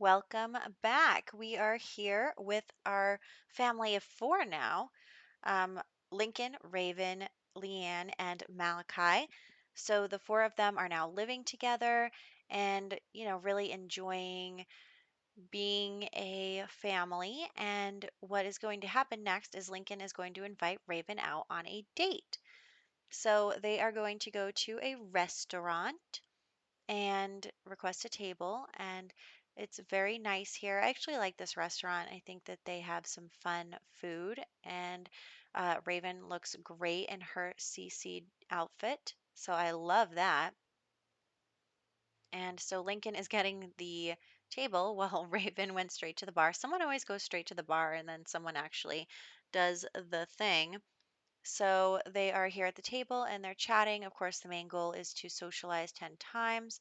Welcome back. We are here with our family of four now, um, Lincoln, Raven, Leanne, and Malachi. So the four of them are now living together and, really enjoying being a family. And what is going to happen next is Lincoln is going to invite Raven out on a date. So they are going to go to a restaurant and request a table. And it's very nice here. I actually like this restaurant. I think that they have some fun food. And Raven looks great in her CC outfit. So I love that. And so Lincoln is getting the table while Raven went straight to the bar. Someone always goes straight to the bar and then someone actually does the thing. So they are here at the table and they're chatting. Of course, the main goal is to socialize 10 times.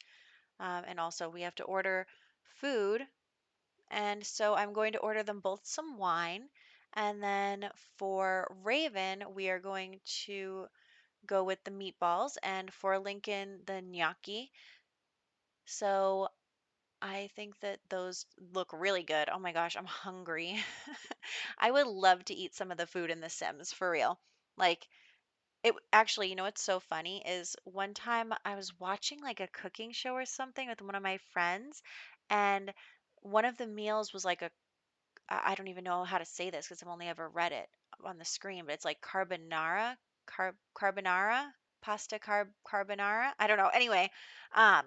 And also, we have to order food. And so I'm going to order them both some wine. And then for Raven, we are going to go with the meatballs. And for Lincoln, the gnocchi. So I think that those look really good. Oh my gosh, I'm hungry. I would love to eat some of the food in The Sims for real. Like, actually, what's so funny is one time I was watching like a cooking show or something with one of my friends, and one of the meals was like I don't even know how to say this because I've only ever read it on the screen, but it's like carbonara, carbonara. I don't know. Anyway, um,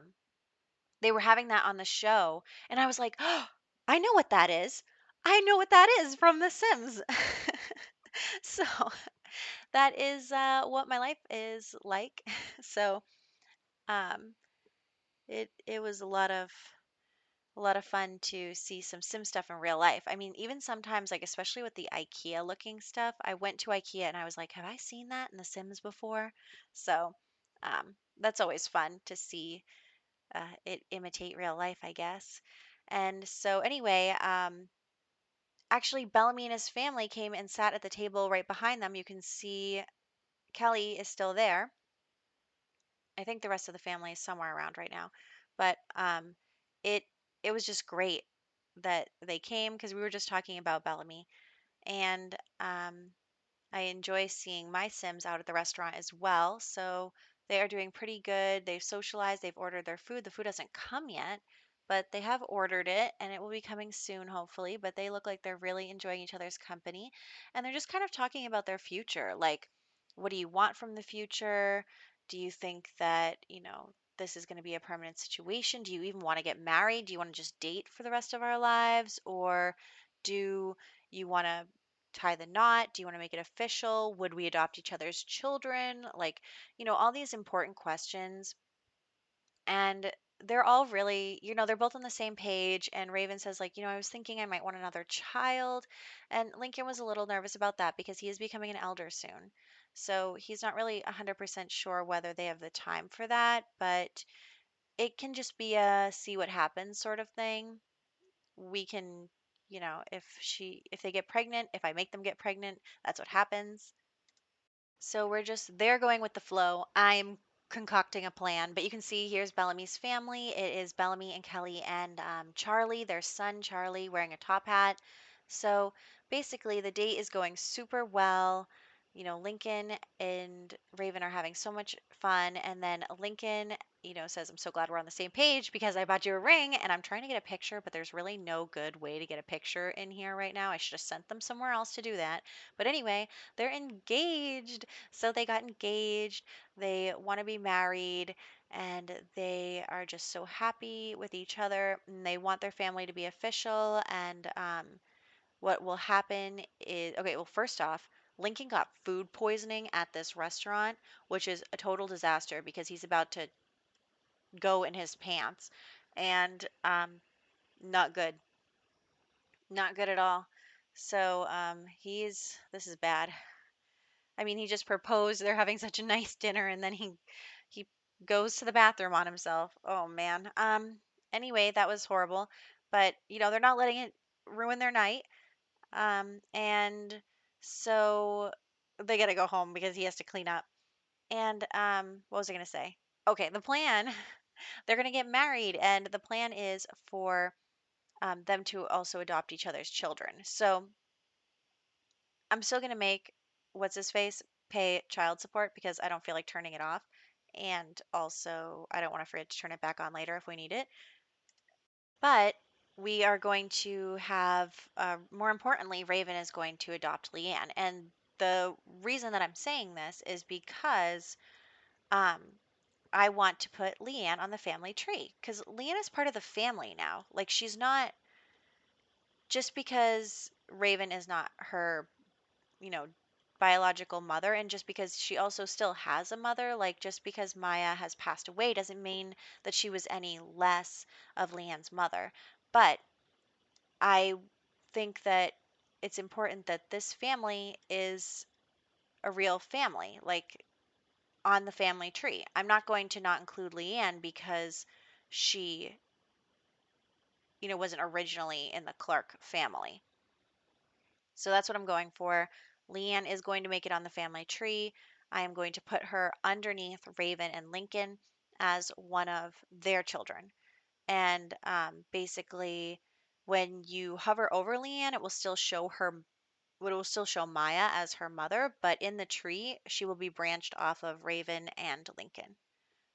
they were having that on the show, and I was like, oh, I know what that is. I know what that is from The Sims. So that is what my life is like. So um, it was a lot of fun to see some sim stuff in real life. I mean, even sometimes, like especially with the IKEA looking stuff, I went to IKEA and I was like, have I seen that in The Sims before? So that's always fun to see it imitate real life, I guess. And so anyway, actually Bellamy and his family came and sat at the table right behind them. You can see Kelly is still there. I think the rest of the family is somewhere around right now. But it it was just great that they came because we were just talking about Bellamy, and I enjoy seeing my Sims out at the restaurant as well. So they are doing pretty good. They've socialized, they've ordered their food. The food hasn't come yet, but they have ordered it and it will be coming soon, hopefully. But they look like they're really enjoying each other's company. And they're just kind of talking about their future. Like, what do you want from the future? Do you think that, this is going to be a permanent situation? Do you even want to get married? Do you want to just date for the rest of our lives? Or do you want to tie the knot? Do you want to make it official? Would we adopt each other's children? Like, all these important questions. And they're all really, they're both on the same page. And Raven says, like, I was thinking I might want another child. And Lincoln was a little nervous about that because he is becoming an elder soon. So he's not really 100% sure whether they have the time for that, but it can just be a see what happens sort of thing. We can, if they get pregnant, if I make them get pregnant, that's what happens. So they're going with the flow. I'm concocting a plan, but you can see here's Bellamy's family. It is Bellamy and Kelly and Charlie, their son Charlie, wearing a top hat. So basically, the date is going super well. Lincoln and Raven are having so much fun. And then Lincoln, says, I'm so glad we're on the same page because I bought you a ring and I'm trying to get a picture, but there's really no good way to get a picture in here right now. I should have sent them somewhere else to do that. But anyway, they're engaged. So they got engaged. They want to be married and they are just so happy with each other. And they want their family to be official. And what will happen is okay, well, first off, Lincoln got food poisoning at this restaurant, which is a total disaster because he's about to go in his pants. And not good. Not good at all. So this is bad. I mean, he just proposed. They're having such a nice dinner, and then he goes to the bathroom on himself. Oh man. Anyway, that was horrible. But they're not letting it ruin their night. And so they got to go home because he has to clean up. And what was I gonna say? Okay, the plan. They're gonna get married, and the plan is for them to also adopt each other's children. So I'm still going to make what's his face pay child support because I don't feel like turning it off. And also, I don't want to forget to turn it back on later if we need it. But we are going to have, more importantly, Raven is going to adopt Leanne. And the reason that I'm saying this is because um, I want to put Leanne on the family tree because Leanne is part of the family now. Like, she's not, just because Raven is not her, you know, biological mother, and just because she also still has a mother, like just because Maya has passed away doesn't mean that she was any less of Leanne's mother. But I think that it's important that this family is a real family, like on the family tree. I'm not going to not include Leanne because she, wasn't originally in the Clarke family. So that's what I'm going for. Leanne is going to make it on the family tree. I am going to put her underneath Raven and Lincoln as one of their children. And basically, when you hover over Leanne, it will still show her, it will still show Maya as her mother, but in the tree, she will be branched off of Raven and Lincoln.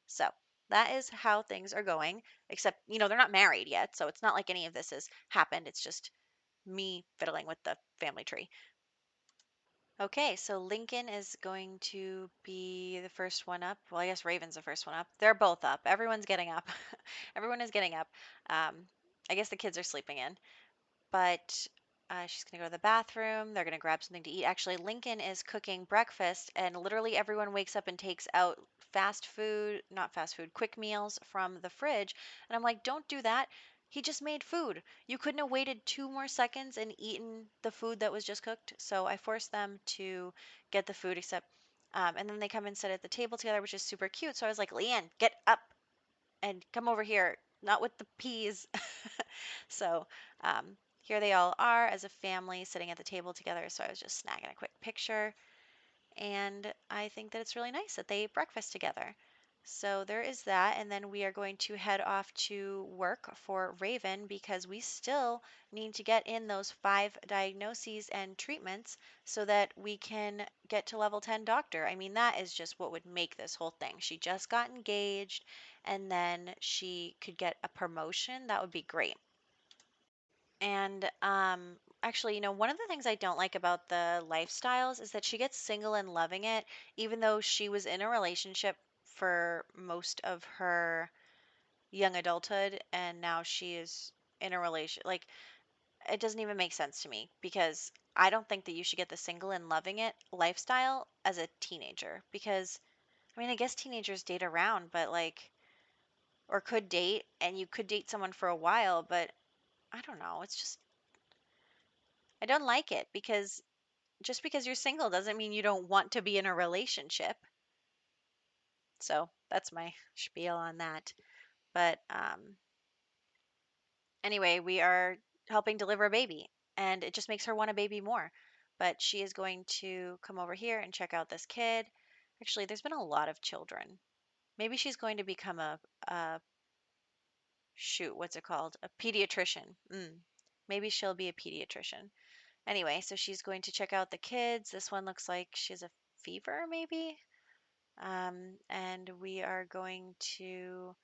So that is how things are going, except, they're not married yet. So it's not like any of this has happened. It's just me fiddling with the family tree. Okay, so Lincoln is going to be the first one up. Well, I guess Raven's the first one up. They're both up. Everyone's getting up. Everyone is getting up. Um, I guess the kids are sleeping in, but she's going to go to the bathroom. They're going to grab something to eat. Actually, Lincoln is cooking breakfast, and literally everyone wakes up and takes out fast food, not fast food, quick meals from the fridge. And I'm like, don't do that. He just made food. You couldn't have waited 2 more seconds and eaten the food that was just cooked. So I forced them to get the food, except, and then they come and sit at the table together, which is super cute. So I was like, Leanne, get up and come over here, not with the peas. So here they all are as a family sitting at the table together. So I was just snagging a quick picture. And I think that it's really nice that they eat breakfast together. So there is that. And then we are going to head off to work for Raven because we still need to get in those 5 diagnoses and treatments so that we can get to level 10 doctor. I mean, that is just what would make this whole thing. She just got engaged and then she could get a promotion. That would be great. And actually, one of the things I don't like about the lifestyles is that she gets single and loving it, even though she was in a relationship for most of her young adulthood, and now she is in a relation. Like, it doesn't even make sense to me because I don't think that you should get the single and loving it lifestyle as a teenager. Because, I mean, I guess teenagers date around, but like, or could date, and you could date someone for a while, but I don't know. It's just, I don't like it because just because you're single doesn't mean you don't want to be in a relationship. So that's my spiel on that. But anyway, we are helping deliver a baby, and it just makes her want a baby more. But she is going to come over here and check out this kid. Actually, there's been a lot of children. Maybe she's going to become a shoot, what's it called? A pediatrician. Maybe she'll be a pediatrician. Anyway, so she's going to check out the kids. This one looks like she has a fever, maybe. And we are going to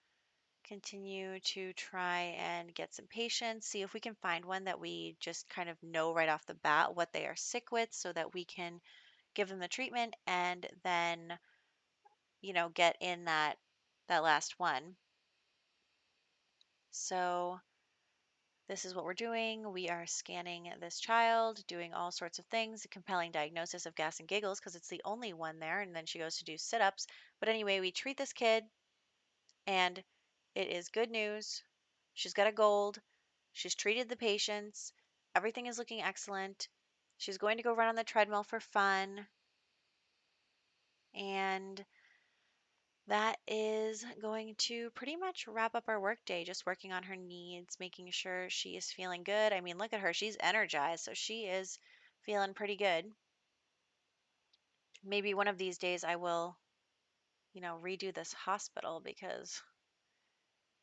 continue to try and get some patients, see if we can find one that we just kind of know right off the bat what they are sick with so that we can give them the treatment and then, get in that last one. So this is what we're doing. We are scanning this child, doing all sorts of things, a compelling diagnosis of gas and giggles because it's the only one there. And then she goes to do sit ups. But anyway, we treat this kid, and it is good news. She's got a gold. She's treated the patients. Everything is looking excellent. She's going to go run on the treadmill for fun. And that is going to pretty much wrap up our workday, just working on her needs, making sure she is feeling good. I mean, look at her. She's energized, so she is feeling pretty good. Maybe one of these days I will, redo this hospital because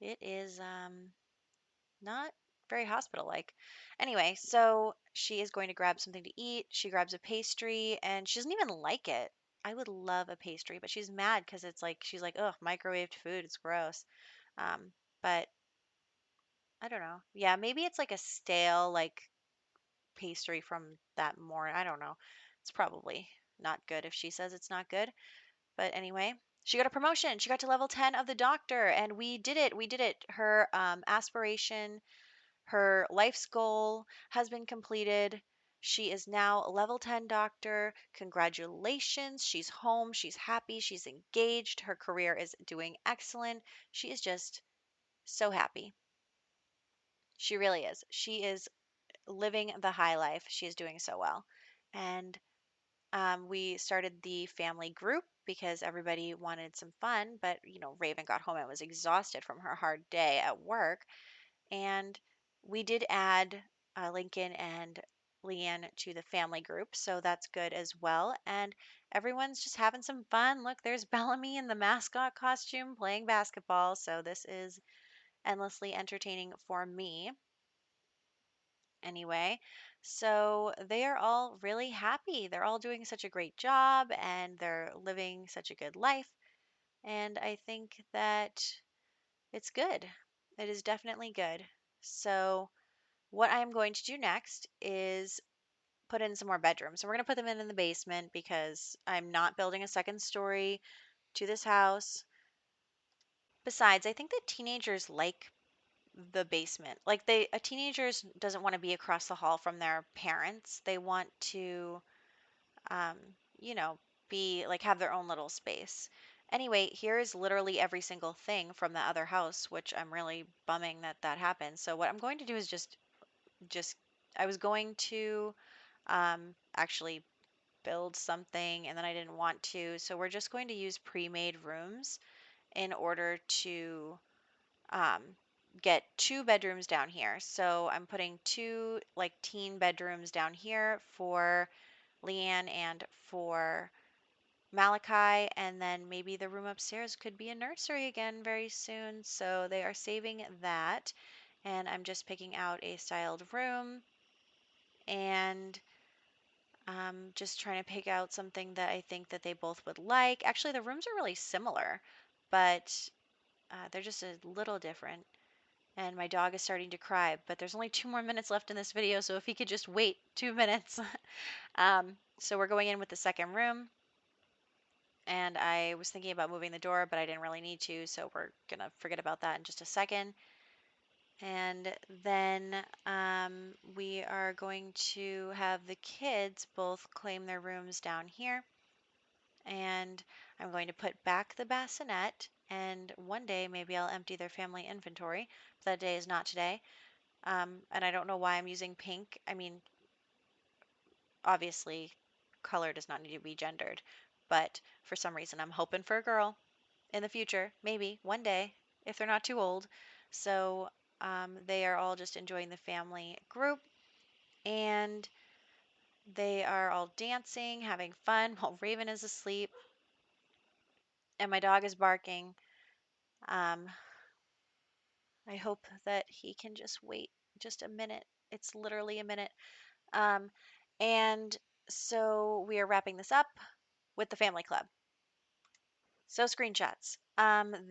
it is not very hospital-like. Anyway, so she is going to grab something to eat. She grabs a pastry and she doesn't even like it. I would love a pastry, but she's mad because it's like she's like, "Ugh, microwaved food, it's gross." But I don't know. Yeah, maybe it's like a stale like pastry from that morning. I don't know. It's probably not good if she says it's not good. But anyway, she got a promotion. She got to level 10 of the doctor, and we did it. We did it. Her aspiration, her life's goal has been completed. She is now a level 10 doctor. Congratulations. She's home. She's happy. She's engaged. Her career is doing excellent. She is just so happy. She really is. She is living the high life. She is doing so well. And we started the family group because everybody wanted some fun. But, Raven got home and was exhausted from her hard day at work. And we did add Lincoln and Leanne to the family group. So that's good as well. And everyone's just having some fun. Look, there's Bellamy in the mascot costume playing basketball. So this is endlessly entertaining for me anyway. So they are all really happy. They're all doing such a great job and they're living such a good life. And I think that it's good. It is definitely good. So, what I'm going to do next is put in some more bedrooms. So, we're going to put them in the basement because I'm not building a second story to this house. Besides, I think that teenagers like the basement. Like a teenagers doesn't want to be across the hall from their parents. They want to um, you know, be like have their own little space. Anyway, here's literally every single thing from the other house, which I'm really bumming that that happened. So what I'm going to do is just I was going to actually build something and then I didn't want to. So we're just going to use pre-made rooms in order to um, get two bedrooms down here. So I'm putting two like teen bedrooms down here for Leanne and for Malachi, and then maybe the room upstairs could be a nursery again very soon. So they are saving that. And I'm just picking out a styled room and just trying to pick out something that I think that they both would like. Actually, the rooms are really similar, but they're just a little different. And my dog is starting to cry, but there's only 2 more minutes left in this video, so if he could just wait 2 minutes. So we're going in with the second room, and I was thinking about moving the door, but I didn't really need to, so we're gonna forget about that in just a second. And then we are going to have the kids both claim their rooms down here, and I'm going to put back the bassinet, and one day maybe I'll empty their family inventory. But that day is not today. And I don't know why I'm using pink. I mean, obviously, color does not need to be gendered, but for some reason, I'm hoping for a girl in the future, maybe one day, if they're not too old. So they are all just enjoying the family group and they are all dancing, having fun while Raven is asleep and my dog is barking. Um, I hope that he can just wait just a minute. It's literally a minute. Um, and so we are wrapping this up with the family club. So screenshots.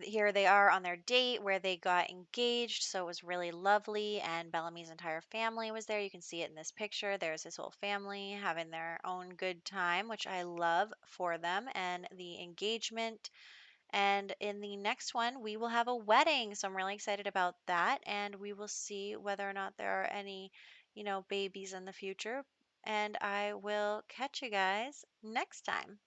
Here they are on their date where they got engaged. So it was really lovely, and Bellamy's entire family was there. You can see it in this picture. There's his whole family having their own good time, which I love for them, and the engagement. And in the next one, we will have a wedding. So I'm really excited about that, and we will see whether or not there are any, babies in the future. And I will catch you guys next time.